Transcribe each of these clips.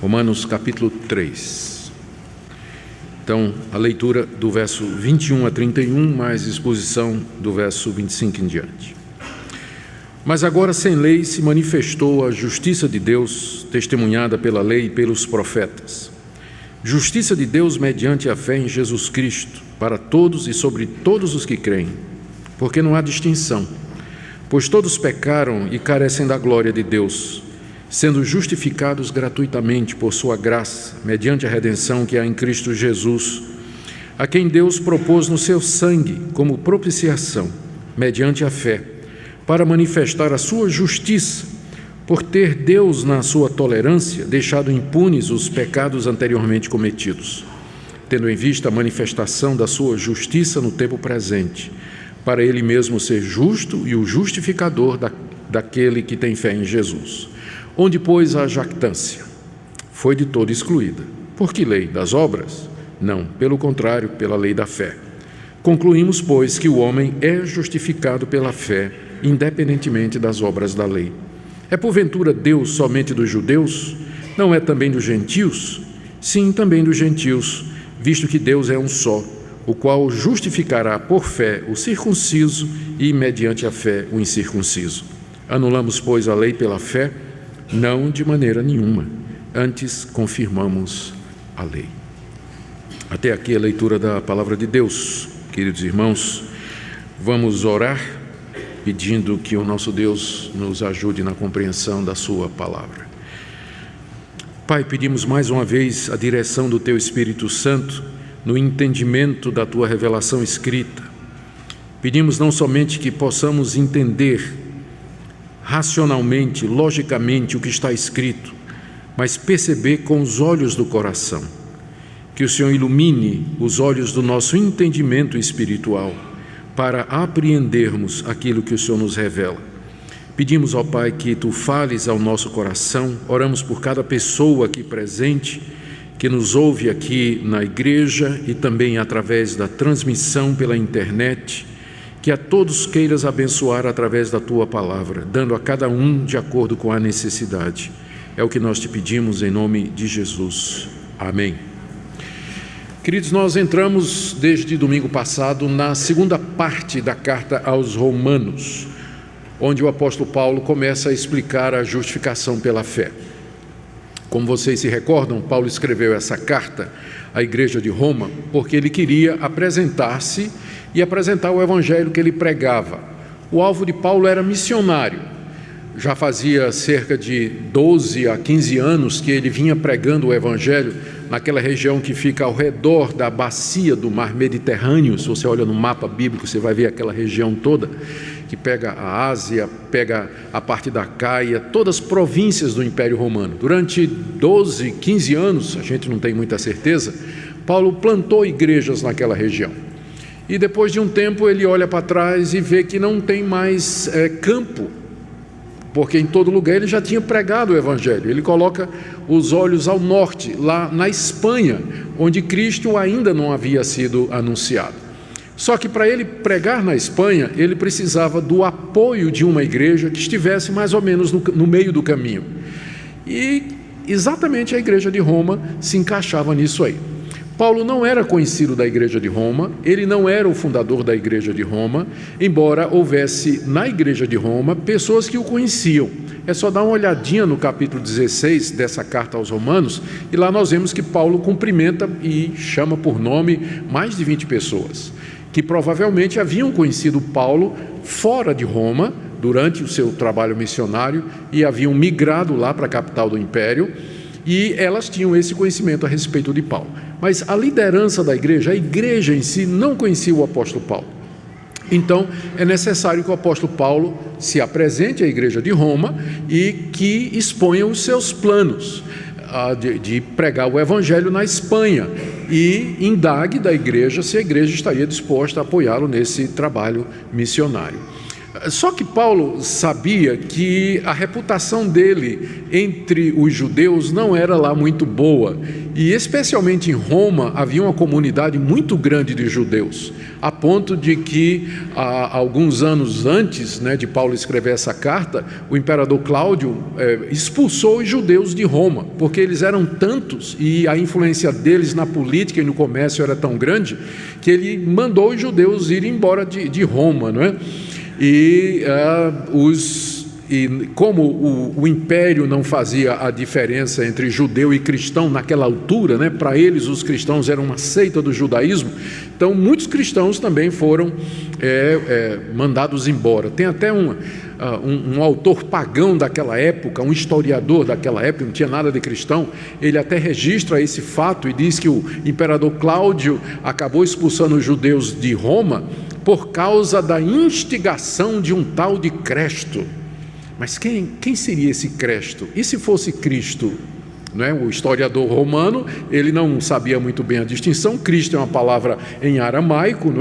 Romanos capítulo 3. Então, a leitura do verso 21 a 31, mais exposição do verso 25 em diante. Mas agora, sem lei, se manifestou a justiça de Deus, testemunhada pela lei e pelos profetas. Justiça de Deus mediante a fé em Jesus Cristo, para todos e sobre todos os que creem, porque não há distinção, pois todos pecaram e carecem da glória de Deus, sendo justificados gratuitamente por sua graça, mediante a redenção que há em Cristo Jesus, a quem Deus propôs no seu sangue como propiciação, mediante a fé, para manifestar a sua justiça, por ter Deus, na sua tolerância, deixado impunes os pecados anteriormente cometidos, tendo em vista a manifestação da sua justiça no tempo presente, para Ele mesmo ser justo e o justificador daquele que tem fé em Jesus. Onde, pois, a jactância foi de todo excluída. Por que lei? Das obras? Não, pelo contrário, pela lei da fé. Concluímos, pois, que o homem é justificado pela fé, independentemente das obras da lei. É porventura Deus somente dos judeus? Não é também dos gentios? Sim, também dos gentios, visto que Deus é um só, o qual justificará por fé o circunciso e, mediante a fé, o incircunciso. Anulamos, pois, a lei pela fé? Não, de maneira nenhuma. Antes, confirmamos a lei. Até aqui a leitura da palavra de Deus. Queridos irmãos, vamos orar pedindo que o nosso Deus nos ajude na compreensão da sua palavra. Pai, pedimos mais uma vez a direção do Teu Espírito Santo no entendimento da Tua revelação escrita. Pedimos não somente que possamos entender racionalmente, logicamente o que está escrito, mas perceber com os olhos do coração. Que o Senhor ilumine os olhos do nosso entendimento espiritual para apreendermos aquilo que o Senhor nos revela. Pedimos, ó Pai, que Tu fales ao nosso coração. Oramos por cada pessoa aqui presente, que nos ouve aqui na igreja e também através da transmissão pela internet, que a todos queiras abençoar através da Tua palavra, dando a cada um de acordo com a necessidade. É o que nós te pedimos em nome de Jesus. Amém. Queridos, nós entramos desde domingo passado na segunda parte da carta aos Romanos, onde o apóstolo Paulo começa a explicar a justificação pela fé. Como vocês se recordam, Paulo escreveu essa carta à igreja de Roma porque ele queria apresentar-se e apresentar o evangelho que ele pregava. O alvo de Paulo era missionário. Já fazia cerca de 12 a 15 anos que ele vinha pregando o evangelho naquela região que fica ao redor da bacia do mar Mediterrâneo. Se você olha no mapa bíblico, você vai ver aquela região toda, que pega a Ásia, pega a parte da Caia, todas as províncias do Império Romano. Durante 12, 15 anos, a gente não tem muita certeza, Paulo plantou igrejas naquela região. E depois de um tempo ele olha para trás e vê que não tem mais campo, porque em todo lugar ele já tinha pregado o evangelho. Ele coloca os olhos ao norte, lá na Espanha, onde Cristo ainda não havia sido anunciado. Só que para ele pregar na Espanha, ele precisava do apoio de uma igreja que estivesse mais ou menos no meio do caminho. E exatamente a igreja de Roma se encaixava nisso aí. Paulo não era conhecido da igreja de Roma, ele não era o fundador da igreja de Roma, embora houvesse na igreja de Roma pessoas que o conheciam. É só dar uma olhadinha no capítulo 16 dessa carta aos Romanos, e lá nós vemos que Paulo cumprimenta e chama por nome mais de 20 pessoas, que provavelmente haviam conhecido Paulo fora de Roma, durante o seu trabalho missionário, e haviam migrado lá para a capital do império, e elas tinham esse conhecimento a respeito de Paulo. Mas a liderança da igreja, a igreja em si, não conhecia o apóstolo Paulo. Então, é necessário que o apóstolo Paulo se apresente à igreja de Roma e que exponha os seus planos de pregar o evangelho na Espanha e indague da igreja se a igreja estaria disposta a apoiá-lo nesse trabalho missionário. Só que Paulo sabia que a reputação dele entre os judeus não era lá muito boa, e especialmente em Roma havia uma comunidade muito grande de judeus, a ponto de que alguns anos antes, de Paulo escrever essa carta, o imperador Cláudio expulsou os judeus de Roma, porque eles eram tantos e a influência deles na política e no comércio era tão grande que ele mandou os judeus irem embora de Roma, não é? E como o império não fazia a diferença entre judeu e cristão naquela altura, para eles os cristãos eram uma seita do judaísmo, então muitos cristãos também foram mandados embora. Tem até um autor pagão daquela época, um historiador daquela época, não tinha nada de cristão, ele até registra esse fato e diz que o imperador Cláudio acabou expulsando os judeus de Roma por causa da instigação de um tal de Cresto. Mas quem seria esse Cresto? E se fosse Cristo? O historiador romano, ele não sabia muito bem a distinção. Cristo é uma palavra em aramaico,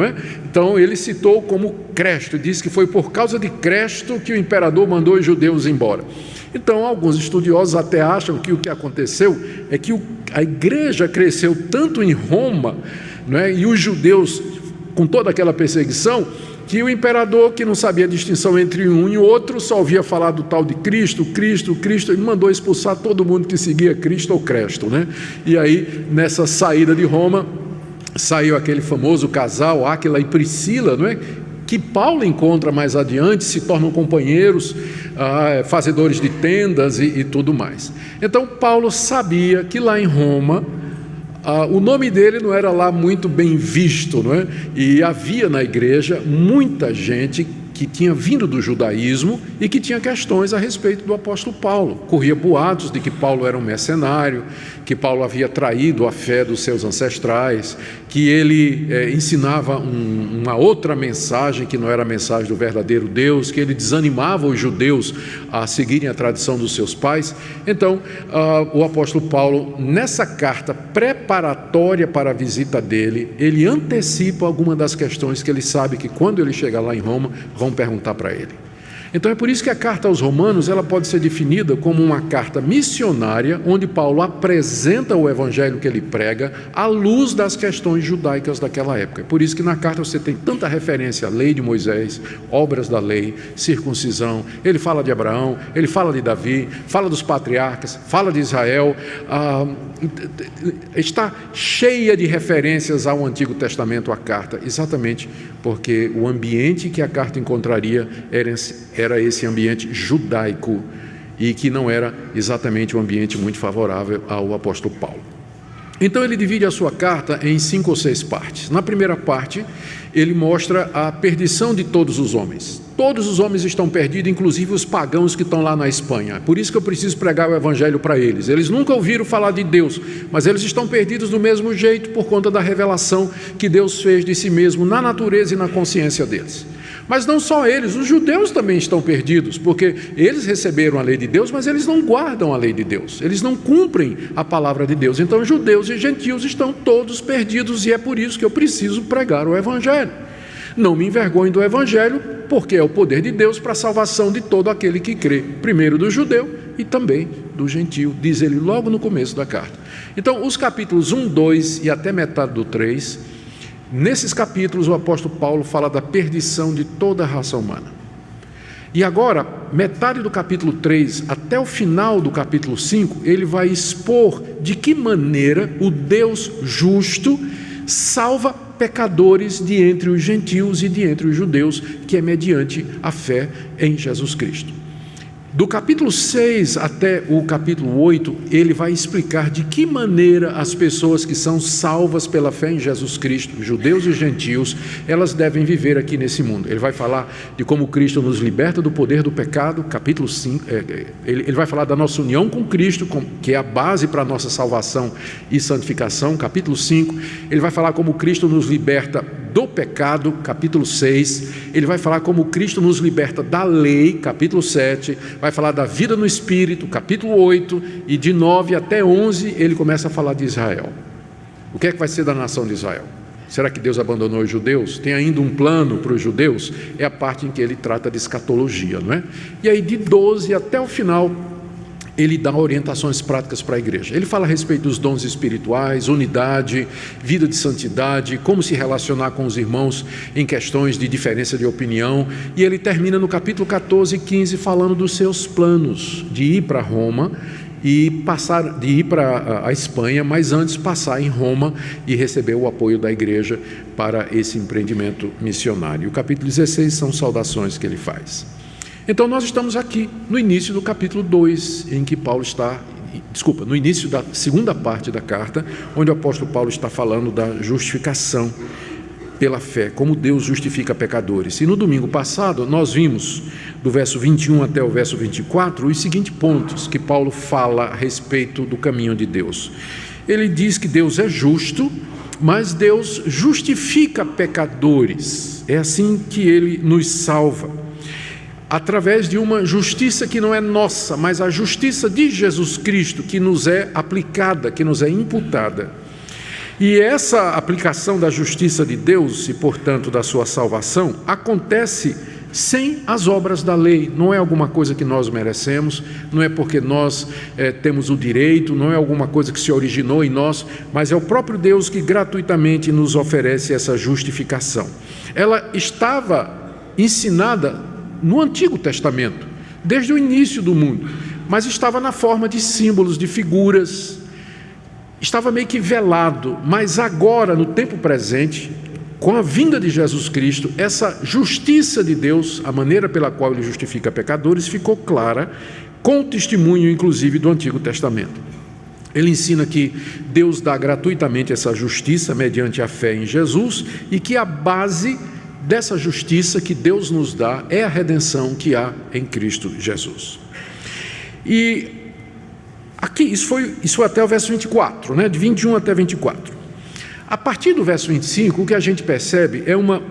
Então ele citou como Cresto, disse que foi por causa de Cresto que o imperador mandou os judeus embora. Então alguns estudiosos até acham que o que aconteceu é que a igreja cresceu tanto em Roma, e os judeus com toda aquela perseguição, que o imperador, que não sabia a distinção entre um e outro, só ouvia falar do tal de Cristo, ele mandou expulsar todo mundo que seguia Cristo ou Cresto, E aí, nessa saída de Roma, saiu aquele famoso casal, Áquila e Priscila, que Paulo encontra mais adiante, se tornam companheiros, fazedores de tendas e tudo mais. Então, Paulo sabia que lá em Roma, o nome dele não era lá muito bem visto, E havia na igreja muita gente que tinha vindo do judaísmo e que tinha questões a respeito do apóstolo Paulo. Corria boatos de que Paulo era um mercenário, que Paulo havia traído a fé dos seus ancestrais, que ele ensinava uma outra mensagem que não era a mensagem do verdadeiro Deus, que ele desanimava os judeus a seguirem a tradição dos seus pais. Então, o apóstolo Paulo, nessa carta preparatória para a visita dele, ele antecipa alguma das questões que ele sabe que quando ele chegar lá em Roma, vão perguntar para ele. Então é por isso que a carta aos Romanos ela pode ser definida como uma carta missionária, onde Paulo apresenta o evangelho que ele prega à luz das questões judaicas daquela época. É por isso que na carta você tem tanta referência à lei de Moisés, obras da lei, circuncisão, ele fala de Abraão, ele fala de Davi, fala dos patriarcas, fala de Israel, está cheia de referências ao Antigo Testamento, a carta, exatamente porque o ambiente que a carta encontraria era esse ambiente judaico e que não era exatamente um ambiente muito favorável ao apóstolo Paulo. Então ele divide a sua carta em 5 ou 6 partes. Na primeira parte, ele mostra a perdição de todos os homens. Todos os homens estão perdidos, inclusive os pagãos que estão lá na Espanha. Por isso que eu preciso pregar o evangelho para eles. Eles nunca ouviram falar de Deus, mas eles estão perdidos do mesmo jeito por conta da revelação que Deus fez de si mesmo na natureza e na consciência deles. Mas não só eles, os judeus também estão perdidos, porque eles receberam a lei de Deus, mas eles não guardam a lei de Deus, eles não cumprem a palavra de Deus. Então judeus e gentios estão todos perdidos e é por isso que eu preciso pregar o evangelho. Não me envergonhe do evangelho, porque é o poder de Deus para a salvação de todo aquele que crê, primeiro do judeu e também do gentio, diz ele logo no começo da carta. Então os capítulos 1, 2 e até metade do 3, nesses capítulos o apóstolo Paulo fala da perdição de toda a raça humana. E agora, metade do capítulo 3 até o final do capítulo 5, ele vai expor de que maneira o Deus justo salva pecadores de entre os gentios e de entre os judeus, que é mediante a fé em Jesus Cristo. Do capítulo 6 até o capítulo 8, ele vai explicar de que maneira as pessoas que são salvas pela fé em Jesus Cristo, judeus e gentios, elas devem viver aqui nesse mundo. Ele vai falar de como Cristo nos liberta do poder do pecado, capítulo 5, ele vai falar da nossa união com Cristo, que é a base para a nossa salvação e santificação, capítulo 5. Ele vai falar como Cristo nos liberta do pecado, capítulo 6, ele vai falar como Cristo nos liberta da lei, capítulo 7, vai falar da vida no Espírito, capítulo 8, e de 9 até 11 ele começa a falar de Israel. O que é que vai ser da nação de Israel? Será que Deus abandonou os judeus? Tem ainda um plano para os judeus? É a parte em que ele trata de escatologia, não é? E aí de 12 até o final, ele dá orientações práticas para a igreja. Ele fala a respeito dos dons espirituais, unidade, vida de santidade, como se relacionar com os irmãos em questões de diferença de opinião. E ele termina no capítulo 14 e 15 falando dos seus planos de ir para Roma e de ir para a Espanha, mas antes passar em Roma e receber o apoio da igreja para esse empreendimento missionário. O capítulo 16 são saudações que ele faz. Então nós estamos aqui no início do capítulo 2, em que Paulo está, no início da segunda parte da carta, onde o apóstolo Paulo está falando da justificação pela fé, como Deus justifica pecadores. E no domingo passado nós vimos, do verso 21 até o verso 24, os seguintes pontos que Paulo fala a respeito do caminho de Deus. Ele diz que Deus é justo, mas Deus justifica pecadores. É assim que ele nos salva, através de uma justiça que não é nossa, mas a justiça de Jesus Cristo, que nos é aplicada, que nos é imputada. E essa aplicação da justiça de Deus e, portanto, da sua salvação, acontece sem as obras da lei. Não é alguma coisa que nós merecemos, não é porque nós temos o direito, não é alguma coisa que se originou em nós, mas é o próprio Deus que gratuitamente nos oferece essa justificação. Ela estava ensinada no Antigo Testamento, desde o início do mundo, mas estava na forma de símbolos, de figuras, estava meio que velado, mas agora, no tempo presente, com a vinda de Jesus Cristo, essa justiça de Deus, a maneira pela qual ele justifica pecadores, ficou clara, com o testemunho, inclusive, do Antigo Testamento. Ele ensina que Deus dá gratuitamente essa justiça mediante a fé em Jesus e que a base dessa justiça que Deus nos dá é a redenção que há em Cristo Jesus. E aqui, isso foi até o verso 24, né? De 21 até 24. A partir do verso 25, o que a gente percebe é uma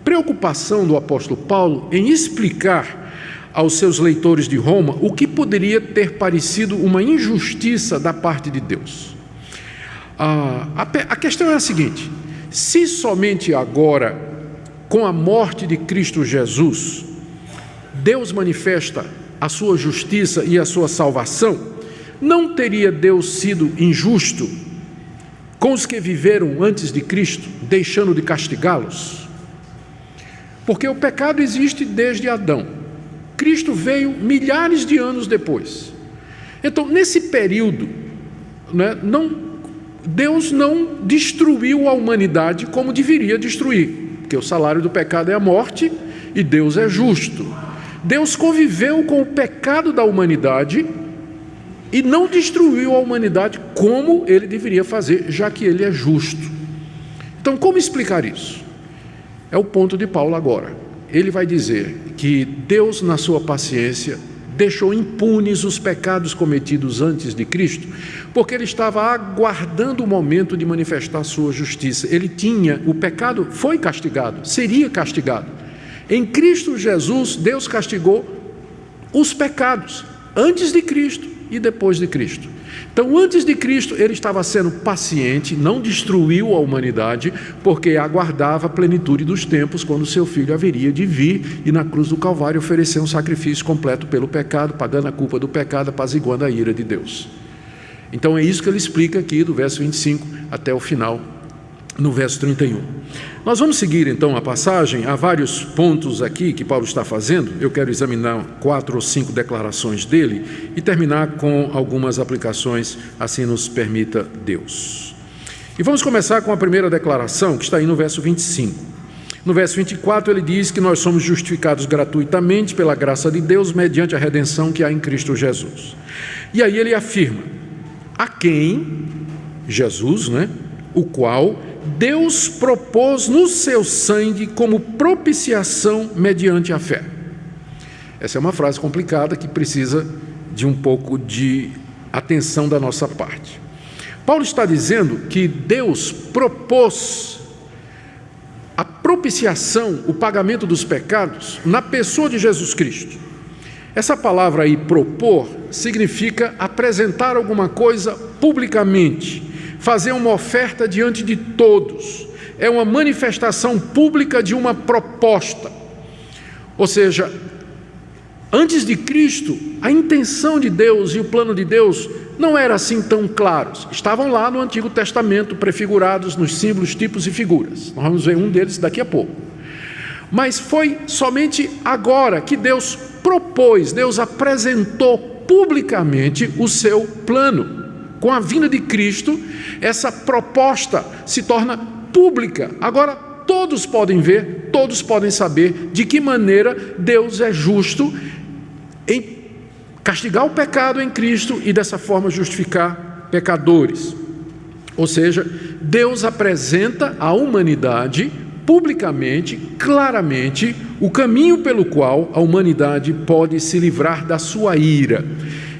preocupação do apóstolo Paulo em explicar aos seus leitores de Roma o que poderia ter parecido uma injustiça da parte de Deus. A questão é a seguinte: se somente agora, com a morte de Cristo Jesus, Deus manifesta a sua justiça e a sua salvação, não teria Deus sido injusto com os que viveram antes de Cristo, deixando de castigá-los? Porque o pecado existe desde Adão. Cristo veio milhares de anos depois. Então, nesse período, né, Deus não destruiu a humanidade como deveria destruir, porque o salário do pecado é a morte e Deus é justo. Deus conviveu com o pecado da humanidade e não destruiu a humanidade como ele deveria fazer, já que ele é justo. Então, como explicar isso? É o ponto de Paulo agora. Ele vai dizer que Deus, na sua paciência, deixou impunes os pecados cometidos antes de Cristo, porque ele estava aguardando o momento de manifestar a sua justiça. O pecado foi castigado, seria castigado. Em Cristo Jesus, Deus castigou os pecados, antes de Cristo e depois de Cristo. Então, antes de Cristo, ele estava sendo paciente, não destruiu a humanidade, porque aguardava a plenitude dos tempos, quando seu filho haveria de vir e na cruz do Calvário oferecer um sacrifício completo pelo pecado, pagando a culpa do pecado, apaziguando a ira de Deus. Então é isso que ele explica aqui do verso 25 até o final, no verso 31. Nós vamos seguir então a passagem. Há vários pontos aqui que Paulo está fazendo. Eu quero examinar 4 ou 5 declarações dele e terminar com algumas aplicações, assim nos permita Deus. E vamos começar com a primeira declaração, que está aí no verso 25. No verso 24 ele diz que nós somos justificados gratuitamente pela graça de Deus, mediante a redenção que há em Cristo Jesus. E aí ele afirma: a quem, Jesus, né, o qual Deus propôs no seu sangue como propiciação mediante a fé. Essa é uma frase complicada que precisa de um pouco de atenção da nossa parte. Paulo está dizendo que Deus propôs a propiciação, o pagamento dos pecados, na pessoa de Jesus Cristo. Essa palavra aí, propor, significa apresentar alguma coisa publicamente, fazer uma oferta diante de todos, é uma manifestação pública de uma proposta. Ou seja, antes de Cristo, a intenção de Deus e o plano de Deus não eram assim tão claros. Estavam lá no Antigo Testamento, prefigurados nos símbolos, tipos e figuras. Nós vamos ver um deles daqui a pouco. Mas foi somente agora que Deus propôs, Deus apresentou publicamente o seu plano. Com a vinda de Cristo, essa proposta se torna pública. Agora todos podem ver, todos podem saber de que maneira Deus é justo em castigar o pecado em Cristo e dessa forma justificar pecadores. Ou seja, Deus apresenta à humanidade publicamente, claramente, o caminho pelo qual a humanidade pode se livrar da sua ira.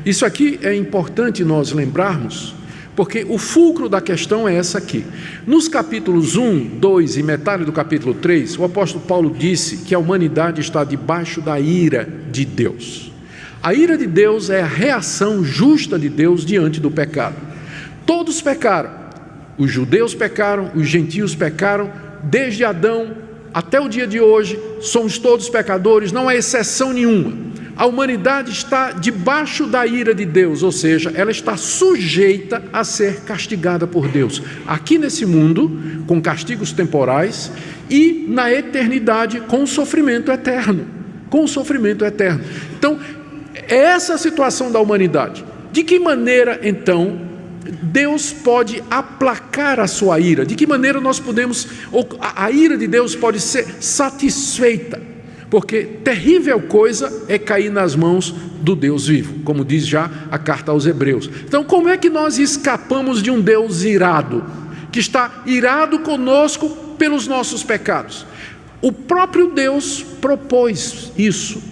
Isso aqui é importante nós lembrarmos, porque o fulcro da questão é essa aqui. Nos capítulos 1, 2 e metade do capítulo 3, o apóstolo Paulo disse que a humanidade está debaixo da ira de Deus. A ira de Deus é a reação justa de Deus diante do pecado. Todos pecaram. Os judeus pecaram, os gentios pecaram, desde Adão até o dia de hoje, somos todos pecadores, não há exceção nenhuma. A humanidade está debaixo da ira de Deus, ou seja, ela está sujeita a ser castigada por Deus, aqui nesse mundo, com castigos temporais, e na eternidade, com sofrimento eterno. Com sofrimento eterno. Então, é essa a situação da humanidade. De que maneira, então, Deus pode aplacar a sua ira? De que maneira nós podemos, ou a ira de Deus pode ser satisfeita? Porque terrível coisa é cair nas mãos do Deus vivo, como diz já a carta aos Hebreus. Então, como é que nós escapamos de um Deus irado, que está irado conosco pelos nossos pecados? O próprio Deus propôs isso.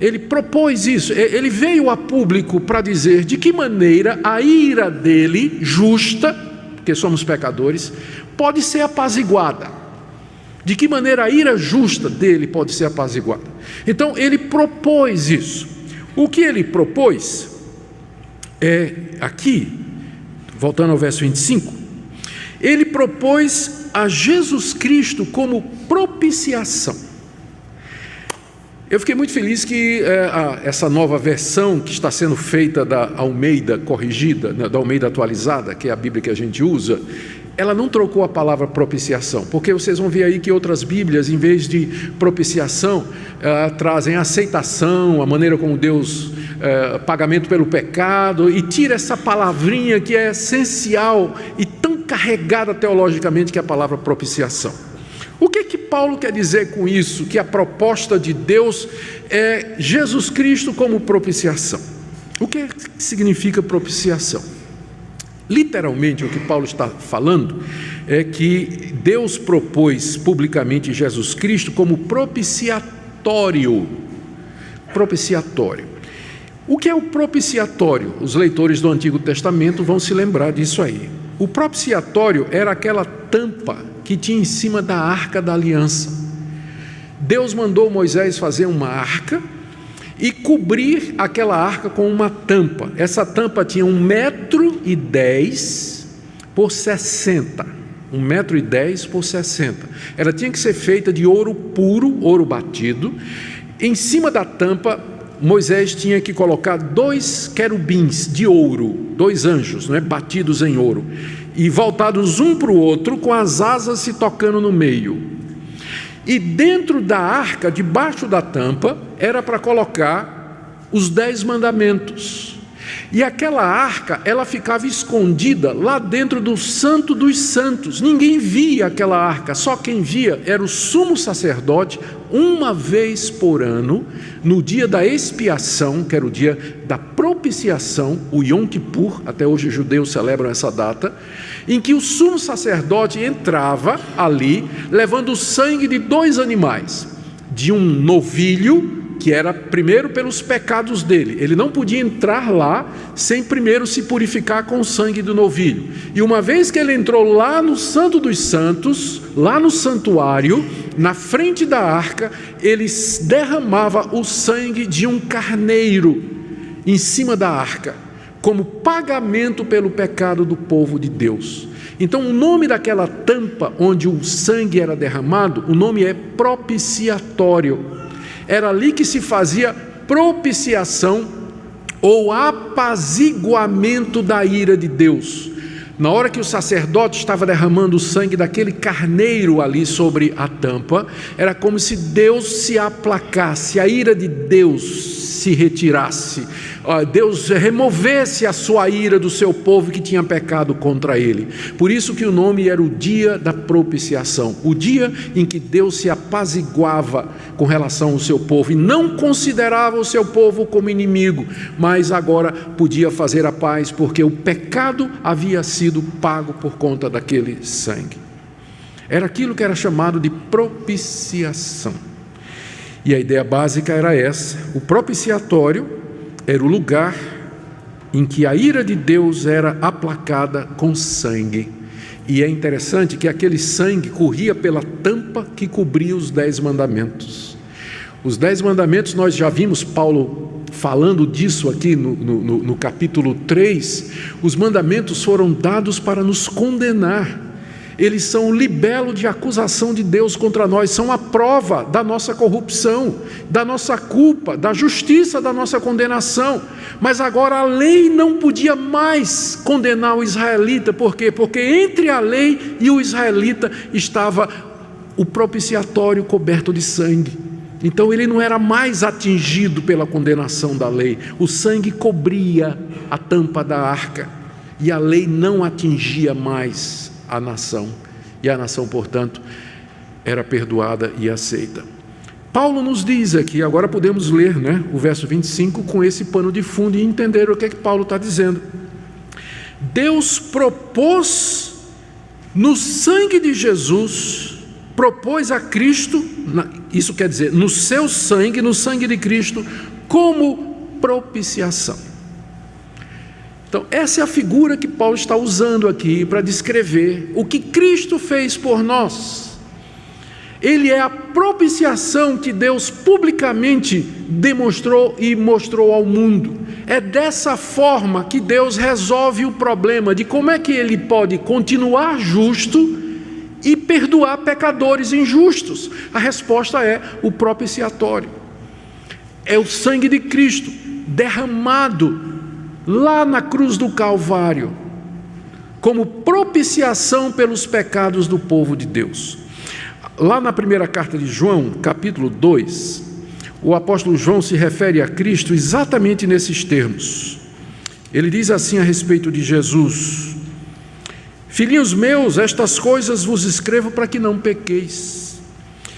Ele propôs isso, ele veio a público para dizer de que maneira a ira dele, justa, porque somos pecadores, pode ser apaziguada. De que maneira a ira justa dele pode ser apaziguada. Então ele propôs isso. O que ele propôs é aqui, voltando ao verso 25, ele propôs a Jesus Cristo como propiciação. Eu fiquei muito feliz que essa nova versão que está sendo feita da Almeida corrigida, da Almeida atualizada, que é a Bíblia que a gente usa, ela não trocou a palavra propiciação, porque vocês vão ver aí que outras Bíblias, em vez de propiciação, trazem aceitação, a maneira como Deus, pagamento pelo pecado, e tira essa palavrinha que é essencial e tão carregada teologicamente, que é a palavra propiciação. O que Paulo quer dizer com isso? Que a proposta de Deus é Jesus Cristo como propiciação. O que significa propiciação? Literalmente, o que Paulo está falando é que Deus propôs publicamente Jesus Cristo como propiciatório. Propiciatório. O que é o propiciatório? Os leitores do Antigo Testamento vão se lembrar disso aí. O propiciatório era aquela tampa que tinha em cima da arca da aliança. Deus mandou Moisés fazer uma arca e cobrir aquela arca com uma tampa. Essa tampa tinha 1,10 m por 60. 1,10 m por 60. Ela tinha que ser feita de ouro puro, ouro batido. Em cima da tampa, Moisés tinha que colocar 2 querubins de ouro, 2 anjos, batidos em ouro, e voltados um para o outro, com as asas se tocando no meio. E dentro da arca, debaixo da tampa, era para colocar os 10 mandamentos. E aquela arca, ela ficava escondida lá dentro do Santo dos Santos. Ninguém via aquela arca, só quem via era o sumo sacerdote, uma vez por ano, no dia da expiação, que era o dia da propiciação, o Yom Kippur, até hoje os judeus celebram essa data, em que o sumo sacerdote entrava ali, levando o sangue de 2 animais, de um novilho, que era primeiro pelos pecados dele. Ele não podia entrar lá sem primeiro se purificar com o sangue do novilho. E uma vez que ele entrou lá no Santo dos Santos, lá no santuário, na frente da arca, ele derramava o sangue de um carneiro em cima da arca, como pagamento pelo pecado do povo de Deus. Então o nome daquela tampa onde o sangue era derramado, o nome é propiciatório. Era ali que se fazia propiciação ou apaziguamento da ira de Deus. Na hora que o sacerdote estava derramando o sangue daquele carneiro ali sobre a tampa, era como se Deus se aplacasse, a ira de Deus se retirasse, Deus removesse a sua ira do seu povo que tinha pecado contra ele. Por isso que o nome era o dia da propiciação, o dia em que Deus se apaziguava com relação ao seu povo e não considerava o seu povo como inimigo, mas agora podia fazer a paz, porque o pecado havia sido pago por conta daquele sangue. Era aquilo que era chamado de propiciação. E a ideia básica era essa: o propiciatório era o lugar em que a ira de Deus era aplacada com sangue. E é interessante que aquele sangue corria pela tampa que cobria os 10 mandamentos. Os 10 mandamentos, nós já vimos Paulo falando disso aqui no capítulo 3, os mandamentos foram dados para nos condenar. Eles são o libelo de acusação de Deus contra nós, são a prova da nossa corrupção, da nossa culpa, da justiça da nossa condenação. Mas agora a lei não podia mais condenar o israelita. Por quê? Porque entre a lei e o israelita estava o propiciatório coberto de sangue. Então ele não era mais atingido pela condenação da lei. O sangue cobria a tampa da arca e a lei não atingia mais a nação, e a nação, portanto, era perdoada e aceita. Paulo nos diz aqui, agora podemos ler, o verso 25 com esse pano de fundo e entender o que é que Paulo está dizendo. Deus propôs no sangue de Jesus, propôs a Cristo, isso quer dizer, no seu sangue, no sangue de Cristo, como propiciação. Então, essa é a figura que Paulo está usando aqui para descrever o que Cristo fez por nós. Ele é a propiciação que Deus publicamente demonstrou e mostrou ao mundo. É dessa forma que Deus resolve o problema de como é que Ele pode continuar justo e perdoar pecadores injustos. A resposta é o propiciatório. É o sangue de Cristo derramado lá na cruz do Calvário, como propiciação pelos pecados do povo de Deus. Lá na primeira carta de João, capítulo 2, o apóstolo João se refere a Cristo exatamente nesses termos. Ele diz assim a respeito de Jesus: filhinhos meus, estas coisas vos escrevo para que não pequeis.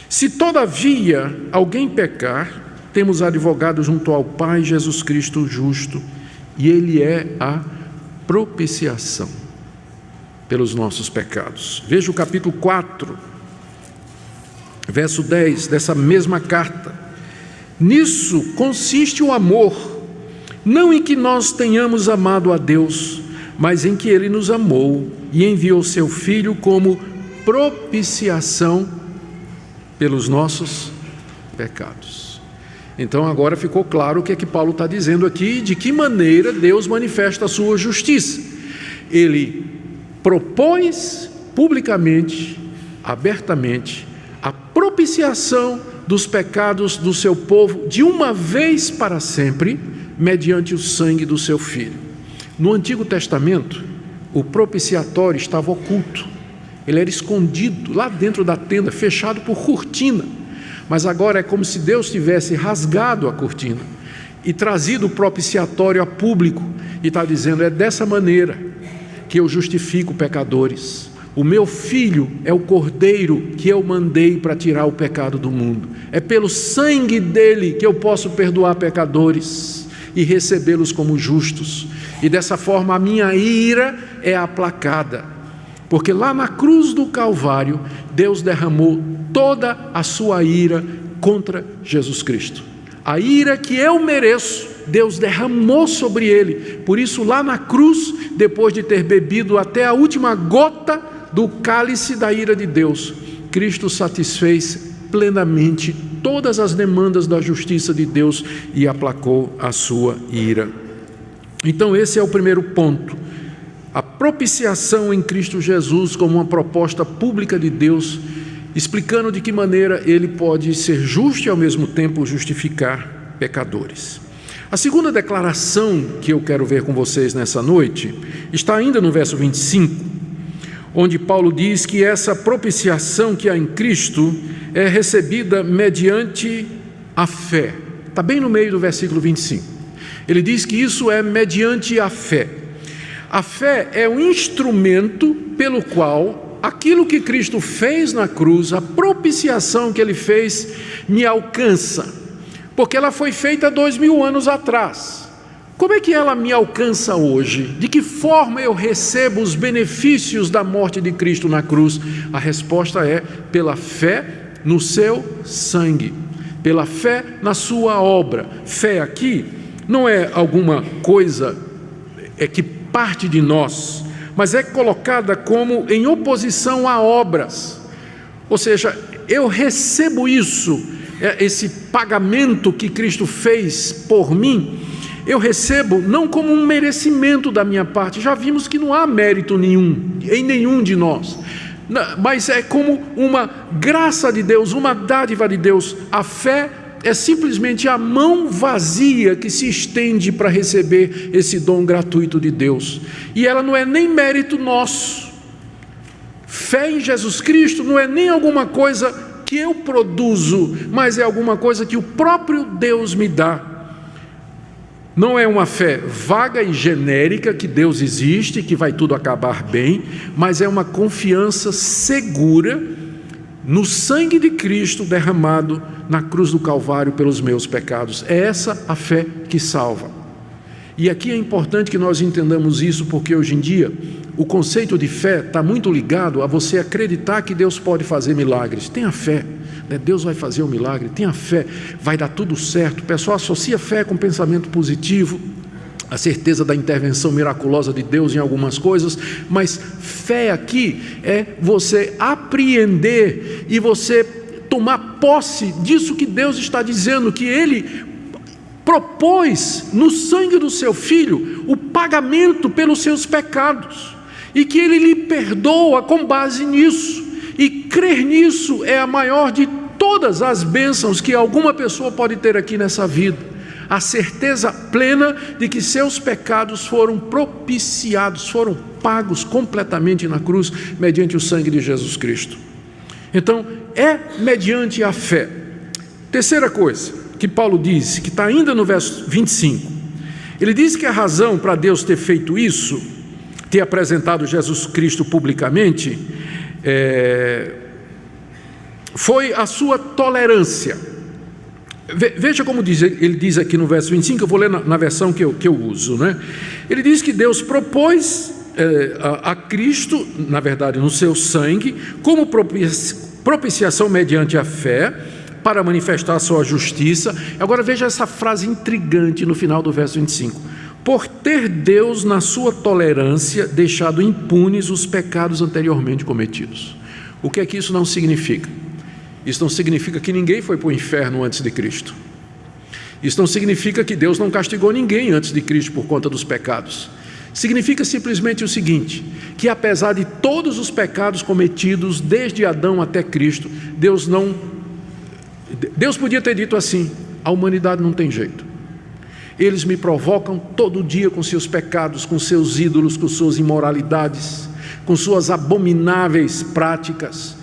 Se todavia alguém pecar, temos advogado junto ao Pai, Jesus Cristo justo, e Ele é a propiciação pelos nossos pecados. Veja o capítulo 4, verso 10 dessa mesma carta. Nisso consiste o amor, não em que nós tenhamos amado a Deus, mas em que Ele nos amou e enviou seu Filho como propiciação pelos nossos pecados. Então agora ficou claro o que é que Paulo está dizendo aqui, de que maneira Deus manifesta a sua justiça. Ele propôs publicamente, abertamente, a propiciação dos pecados do seu povo de uma vez para sempre, mediante o sangue do seu Filho. No Antigo Testamento, o propiciatório estava oculto, ele era escondido lá dentro da tenda, fechado por cortina. Mas agora é como se Deus tivesse rasgado a cortina e trazido o propiciatório a público e está dizendo: é dessa maneira que eu justifico pecadores. O meu Filho é o Cordeiro que eu mandei para tirar o pecado do mundo. É pelo sangue dele que eu posso perdoar pecadores e recebê-los como justos. E dessa forma a minha ira é aplacada, porque lá na cruz do Calvário Deus derramou toda a sua ira contra Jesus Cristo. A ira que eu mereço, Deus derramou sobre ele. Por isso lá na cruz, depois de ter bebido até a última gota do cálice da ira de Deus, Cristo satisfez plenamente todas as demandas da justiça de Deus e aplacou a sua ira. Então esse é o primeiro ponto. a propiciação em Cristo Jesus como uma proposta pública de Deus, explicando de que maneira Ele pode ser justo e ao mesmo tempo justificar pecadores. A segunda declaração que eu quero ver com vocês nessa noite está ainda no verso 25, onde Paulo diz que essa propiciação que há em Cristo é recebida mediante a fé. Está bem no meio do versículo 25. Ele diz que isso é mediante a fé. A fé é um instrumento pelo qual aquilo que Cristo fez na cruz, a propiciação que Ele fez, me alcança, porque ela foi feita 2000 anos atrás. Como é que ela me alcança hoje? De que forma eu recebo os benefícios da morte de Cristo na cruz? A resposta é pela fé no seu sangue, pela fé na sua obra. Fé aqui não é alguma coisa que parte de nós, mas é colocada como em oposição a obras. Ou seja, eu recebo isso, esse pagamento que Cristo fez por mim, eu recebo não como um merecimento da minha parte. Já vimos que não há mérito nenhum em nenhum de nós, mas é como uma graça de Deus, uma dádiva de Deus. A fé é simplesmente a mão vazia que se estende para receber esse dom gratuito de Deus, e ela não é nem mérito nosso. Fé em Jesus Cristo não é nem alguma coisa que eu produzo, mas é alguma coisa que o próprio Deus me dá. Não é uma fé vaga e genérica que Deus existe, que vai tudo acabar bem, mas é uma confiança segura no sangue de Cristo derramado na cruz do Calvário pelos meus pecados. É essa a fé que salva. E aqui é importante que nós entendamos isso, porque hoje em dia o conceito de fé está muito ligado a você acreditar que Deus pode fazer milagres. Tenha fé, né? Deus vai fazer um milagre, tenha fé, vai dar tudo certo. O pessoal associa fé com pensamento positivo, a certeza da intervenção miraculosa de Deus em algumas coisas, mas fé aqui é você apreender e você tomar posse disso que Deus está dizendo, que Ele propôs no sangue do seu Filho o pagamento pelos seus pecados, e que Ele lhe perdoa com base nisso, e crer nisso é a maior de todas as bênçãos que alguma pessoa pode ter aqui nessa vida. A certeza plena de que seus pecados foram propiciados, foram pagos completamente na cruz, mediante o sangue de Jesus Cristo. Então, é mediante a fé. Terceira coisa que Paulo diz, que está ainda no verso 25, ele diz que a razão para Deus ter feito isso, ter apresentado Jesus Cristo publicamente, foi a sua tolerância. Veja como ele diz aqui no verso 25, eu vou ler na versão que eu uso, né? Ele diz que Deus propôs a Cristo, na verdade no seu sangue, como propiciação mediante a fé, para manifestar a sua justiça. Agora veja essa frase intrigante no final do verso 25: por ter Deus na sua tolerância deixado impunes os pecados anteriormente cometidos. O que é que isso não significa? Isso não significa que ninguém foi para o inferno antes de Cristo. Isso não significa que Deus não castigou ninguém antes de Cristo por conta dos pecados. Significa simplesmente o seguinte, que apesar de todos os pecados cometidos desde Adão até Cristo, Deus podia ter dito assim: a humanidade não tem jeito. Eles me provocam todo dia com seus pecados, com seus ídolos, com suas imoralidades, com suas abomináveis práticas.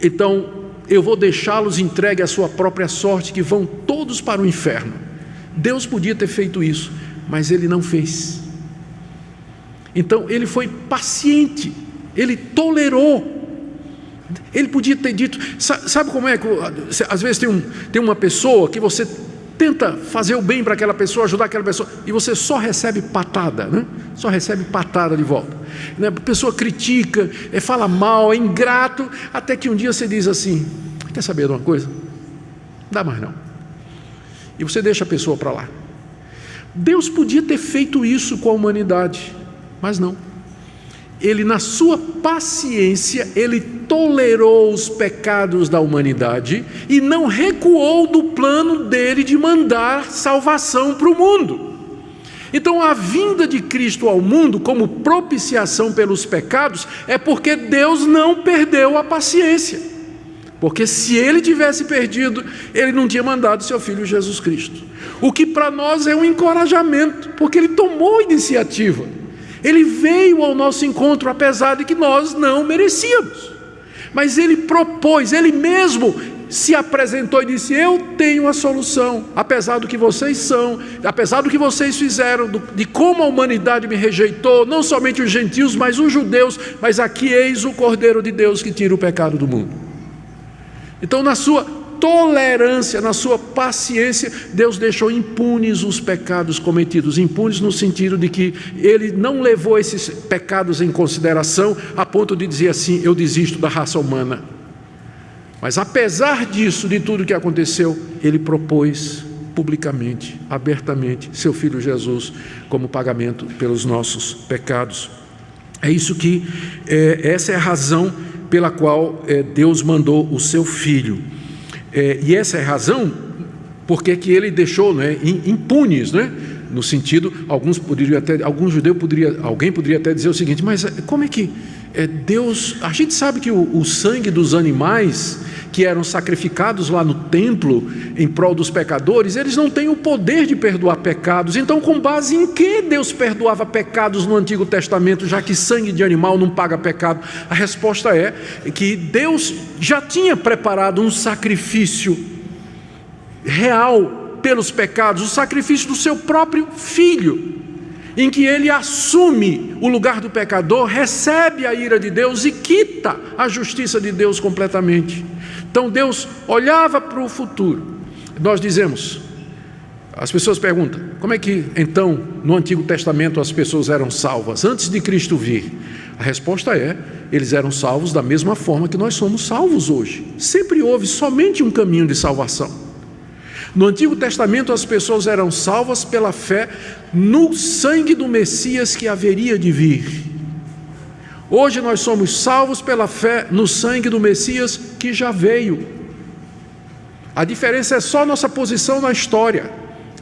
Então eu vou deixá-los entregue à sua própria sorte, que vão todos para o inferno. Deus podia ter feito isso, mas Ele não fez. Então Ele foi paciente, Ele tolerou. Ele podia ter dito, sabe como é que às vezes tem uma pessoa que você tenta fazer o bem para aquela pessoa, ajudar aquela pessoa, e você só recebe patada, né? Só recebe patada de volta, né? A pessoa critica, fala mal, é ingrato, até que um dia você diz assim: quer saber de uma coisa? Não dá mais não. E você deixa a pessoa para lá. Deus podia ter feito isso com a humanidade, mas não. Ele, na sua paciência, Ele tolerou os pecados da humanidade e não recuou do plano dele de mandar salvação para o mundo. Então a vinda de Cristo ao mundo como propiciação pelos pecados é porque Deus não perdeu a paciência. Porque se Ele tivesse perdido, Ele não tinha mandado seu Filho Jesus Cristo. O que para nós é um encorajamento, porque Ele tomou a iniciativa. Ele veio ao nosso encontro, apesar de que nós não merecíamos. Mas Ele propôs, Ele mesmo se apresentou e disse: eu tenho a solução, apesar do que vocês são, apesar do que vocês fizeram, de como a humanidade me rejeitou, não somente os gentios, mas os judeus, mas aqui eis o Cordeiro de Deus que tira o pecado do mundo. Então, na sua tolerância, na sua paciência, Deus deixou impunes os pecados cometidos, impunes no sentido de que Ele não levou esses pecados em consideração a ponto de dizer assim: eu desisto da raça humana. Mas apesar disso, de tudo que aconteceu, Ele propôs publicamente, abertamente, seu Filho Jesus como pagamento pelos nossos pecados. É isso que, essa é a razão pela qual Deus mandou o seu Filho. E essa é a razão porque que Ele deixou, né, impunes, né? No sentido, alguém poderia até dizer o seguinte: mas como é que Deus... A gente sabe que o sangue dos animais que eram sacrificados lá no templo em prol dos pecadores, eles não têm o poder de perdoar pecados. Então, com base em que Deus perdoava pecados no Antigo Testamento, já que sangue de animal não paga pecado? A resposta é que Deus já tinha preparado um sacrifício real pelos pecados, o sacrifício do seu próprio Filho, em que Ele assume o lugar do pecador, recebe a ira de Deus e quita a justiça de Deus completamente. Então Deus olhava para o futuro. Nós dizemos, as pessoas perguntam: como é que então no Antigo Testamento as pessoas eram salvas antes de Cristo vir? A resposta é: eles eram salvos da mesma forma que nós somos salvos hoje. Sempre houve somente um caminho de salvação. No Antigo Testamento as pessoas eram salvas pela fé no sangue do Messias que haveria de vir. Hoje nós somos salvos pela fé no sangue do Messias que já veio. A diferença é só nossa posição na história.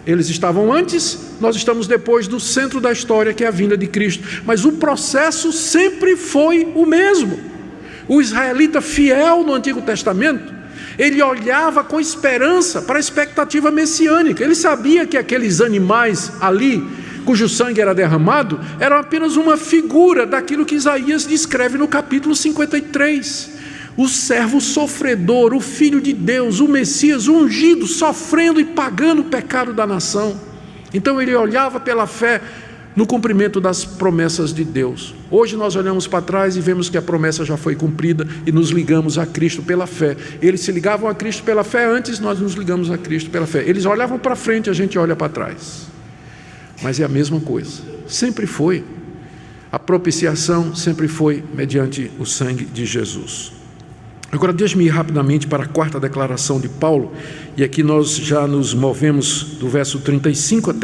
Eles estavam antes, nós estamos depois do centro da história, que é a vinda de Cristo. Mas o processo sempre foi o mesmo. O israelita fiel no Antigo Testamento, ele olhava com esperança para a expectativa messiânica. Ele sabia que aqueles animais ali, cujo sangue era derramado, eram apenas uma figura daquilo que Isaías descreve no capítulo 53. O servo sofredor, o Filho de Deus, o Messias ungido, sofrendo e pagando o pecado da nação. Então ele olhava pela fé no cumprimento das promessas de Deus. Hoje nós olhamos para trás e vemos que a promessa já foi cumprida e nos ligamos a Cristo pela fé. Eles se ligavam a Cristo pela fé antes, nós nos ligamos a Cristo pela fé. Eles olhavam para frente, a gente olha para trás. Mas é a mesma coisa, sempre foi. A propiciação sempre foi mediante o sangue de Jesus. Agora deixe-me ir rapidamente para a quarta declaração de Paulo, e aqui nós já nos movemos do verso 35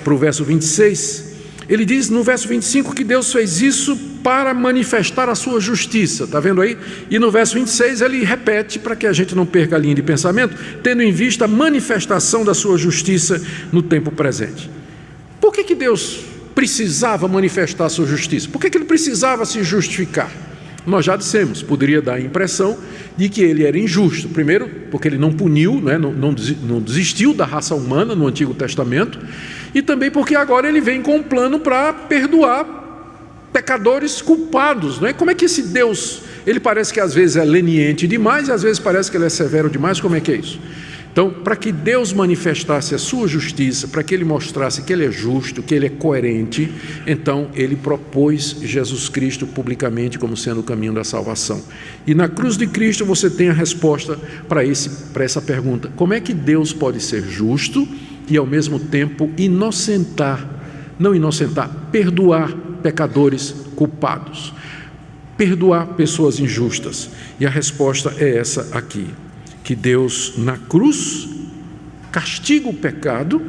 para o verso 26. Ele diz no verso 25 que Deus fez isso para manifestar a sua justiça, está vendo aí? E no verso 26 ele repete, para que a gente não perca a linha de pensamento, tendo em vista a manifestação da sua justiça no tempo presente. Por que Deus precisava manifestar a sua justiça? Por que Ele precisava se justificar? Nós já dissemos, poderia dar a impressão de que Ele era injusto. Primeiro, porque Ele não puniu, não desistiu da raça humana no Antigo Testamento, e também porque agora Ele vem com um plano para perdoar pecadores culpados. Como é que esse Deus, Ele parece que às vezes é leniente demais e às vezes parece que Ele é severo demais? Como é que é isso? Então, para que Deus manifestasse a sua justiça, para que Ele mostrasse que Ele é justo, que Ele é coerente, então Ele propôs Jesus Cristo publicamente como sendo o caminho da salvação. E na cruz de Cristo você tem a resposta para essa pergunta: como é que Deus pode ser justo e ao mesmo tempo perdoar pecadores culpados, perdoar pessoas injustas? E a resposta é essa aqui: que Deus na cruz castiga o pecado,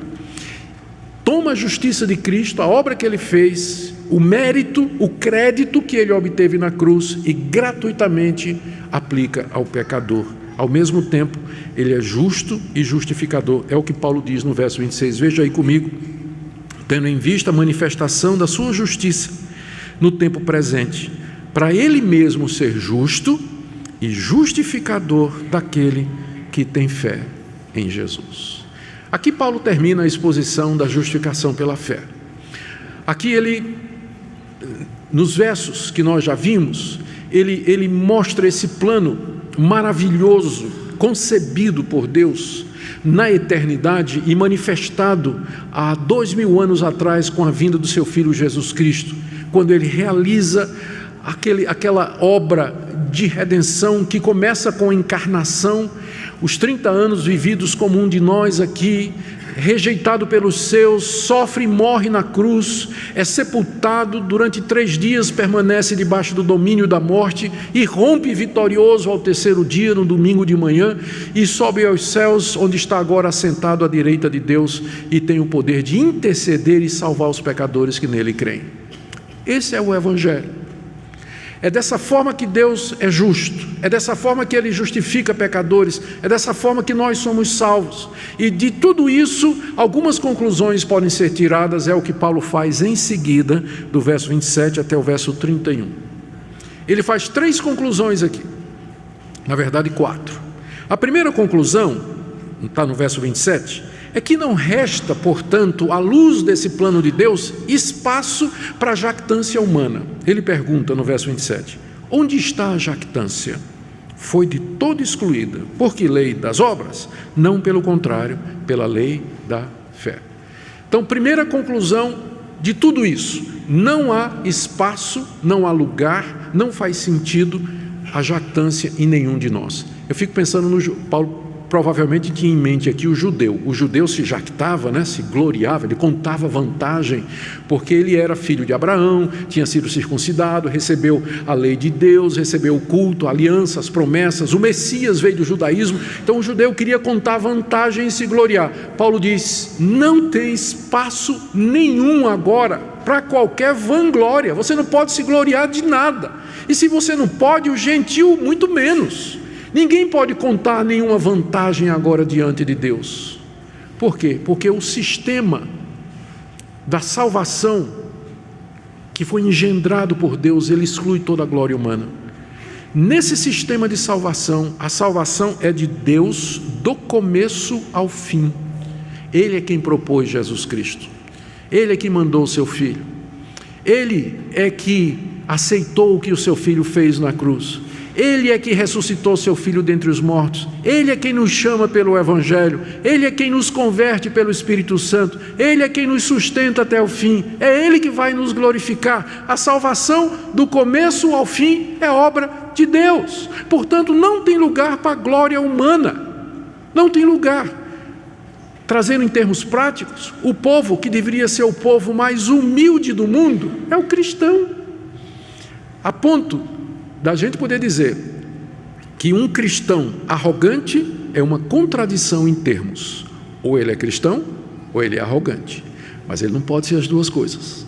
toma a justiça de Cristo, a obra que Ele fez, o mérito, o crédito que Ele obteve na cruz e gratuitamente aplica ao pecador. Ao mesmo tempo, Ele é justo e justificador. É o que Paulo diz no verso 26. Veja aí comigo, tendo em vista a manifestação da sua justiça no tempo presente, para ele mesmo ser justo e justificador daquele que tem fé em Jesus. Aqui Paulo termina a exposição da justificação pela fé. Aqui ele, nos versos que nós já vimos, ele mostra esse plano maravilhoso, concebido por Deus na eternidade e manifestado há 2000 anos atrás com a vinda do seu Filho Jesus Cristo, quando ele realiza aquela obra de redenção que começa com a encarnação, os 30 anos vividos como um de nós aqui, rejeitado pelos seus, sofre e morre na cruz, é sepultado, durante 3 dias permanece debaixo do domínio da morte e rompe vitorioso ao 3º dia, no domingo de manhã, e sobe aos céus, onde está agora assentado à direita de Deus e tem o poder de interceder e salvar os pecadores que nele creem. Esse é o Evangelho. É dessa forma que Deus é justo, é dessa forma que Ele justifica pecadores, é dessa forma que nós somos salvos. E de tudo isso, algumas conclusões podem ser tiradas, é o que Paulo faz em seguida, do verso 27 até o verso 31. Ele faz 3 conclusões aqui, na verdade 4. A primeira conclusão, está no verso 27, é que não resta, portanto, à luz desse plano de Deus, espaço para a jactância humana. Ele pergunta no verso 27, onde está a jactância? Foi de todo excluída. Por que lei das obras? Não, pelo contrário, pela lei da fé. Então, primeira conclusão de tudo isso, não há espaço, não há lugar, não faz sentido a jactância em nenhum de nós. Eu fico pensando no Paulo. Provavelmente tinha em mente aqui o judeu se jactava, né? Se gloriava, ele contava vantagem, porque ele era filho de Abraão, tinha sido circuncidado, recebeu a lei de Deus, recebeu o culto, a aliança, as promessas, o Messias veio do judaísmo, então o judeu queria contar vantagem e se gloriar. Paulo diz, não tem espaço nenhum agora para qualquer vanglória, você não pode se gloriar de nada, e se você não pode, o gentil muito menos. Ninguém pode contar nenhuma vantagem agora diante de Deus. Por quê? Porque o sistema da salvação que foi engendrado por Deus, ele exclui toda a glória humana. Nesse sistema de salvação, a salvação é de Deus do começo ao fim. Ele é quem propôs Jesus Cristo. Ele é quem mandou o seu Filho. Ele é que aceitou o que o seu Filho fez na cruz. Ele é que ressuscitou seu Filho dentre os mortos. Ele é quem nos chama pelo Evangelho. Ele é quem nos converte pelo Espírito Santo. Ele é quem nos sustenta até o fim. É Ele que vai nos glorificar. A salvação, do começo ao fim, é obra de Deus. Portanto, não tem lugar para a glória humana. Não tem lugar. Trazendo em termos práticos, o povo que deveria ser o povo mais humilde do mundo é o cristão. A ponto da gente poder dizer que um cristão arrogante é uma contradição em termos. Ou ele é cristão, ou ele é arrogante. Mas ele não pode ser as duas coisas.